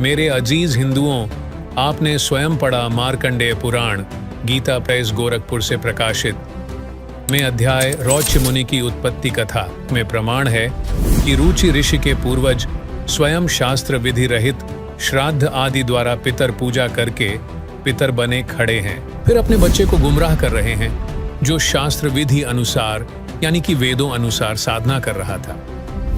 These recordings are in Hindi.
मेरे अजीज हिंदुओं, आपने स्वयं पढ़ा मार्कंडेय पुराण गीता प्रेस गोरखपुर से प्रकाशित में अध्याय रौच्य मुनि की उत्पत्ति कथा में प्रमाण है कि रुचि ऋषि के पूर्वज स्वयं शास्त्र विधि रहित श्राद्ध आदि द्वारा पितर पूजा करके पितर बने खड़े हैं, फिर अपने बच्चे को गुमराह कर रहे हैं जो शास्त्र विधि अनुसार यानी कि वेदों अनुसार साधना कर रहा था।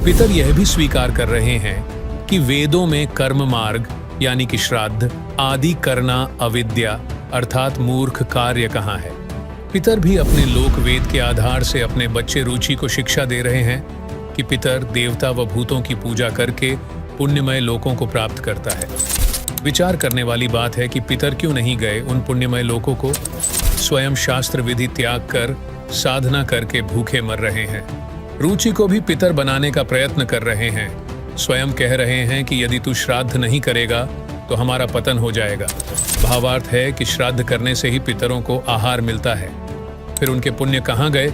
पितर यह भी स्वीकार कर रहे हैं कि वेदों में कर्म मार्ग यानी कि श्राद्ध आदि करना अविद्या अर्थात मूर्ख कार्य कहाँ है। पितर भी अपने लोक वेद के आधार से अपने बच्चे रुचि को शिक्षा दे रहे हैं कि पितर देवता व भूतों की पूजा करके पुण्यमय लोकों को प्राप्त करता है। विचार करने वाली बात है कि पितर क्यों नहीं गए उन पुण्यमय लोकों को, स्वयं शास्त्र विधि त्याग कर साधना करके भूखे मर रहे हैं। रुचि को भी पितर बनाने का प्रयत्न कर रहे हैं। स्वयं कह रहे हैं कि यदि तू श्राद्ध नहीं करेगा तो हमारा पतन हो जाएगा। भावार्थ है कि श्राद्ध करने से ही पितरों को आहार मिलता है। फिर उनके पुण्य कहाँ गए?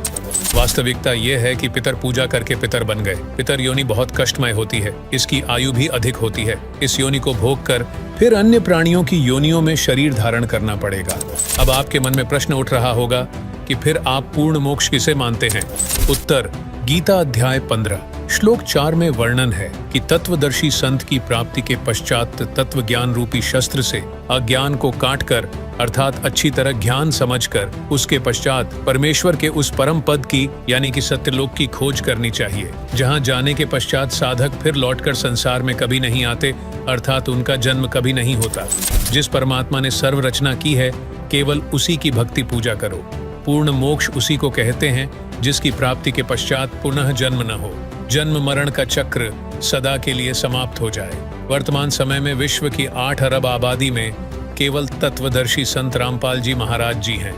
वास्तविकता यह है कि पितर पूजा करके पितर बन गए। पितर योनि बहुत कष्टमय होती है, इसकी आयु भी अधिक होती है। इस योनि को भोग कर फिर अन्य प्राणियों की योनियों में शरीर धारण करना पड़ेगा। अब आपके मन में प्रश्न उठ रहा होगा कि फिर आप पूर्ण मोक्ष किसे मानते हैं? उत्तर, गीता अध्याय 15 श्लोक 4 में वर्णन है कि तत्वदर्शी संत की प्राप्ति के पश्चात तत्व ज्ञान रूपी शस्त्र से अज्ञान को काटकर अर्थात अच्छी तरह ज्ञान समझकर उसके पश्चात परमेश्वर के उस परम पद की यानी कि सत्यलोक की खोज करनी चाहिए, जहां जाने के पश्चात साधक फिर लौटकर संसार में कभी नहीं आते अर्थात उनका जन्म कभी नहीं होता। जिस परमात्मा ने सर्व रचना की है केवल उसी की भक्ति पूजा करो। पूर्ण मोक्ष उसी को कहते हैं जिसकी प्राप्ति के पश्चात पुनः जन्म न हो, जन्म मरण का चक्र सदा के लिए समाप्त हो जाए। वर्तमान समय में विश्व की 8 अरब आबादी में केवल तत्वदर्शी संत रामपाल जी महाराज जी हैं।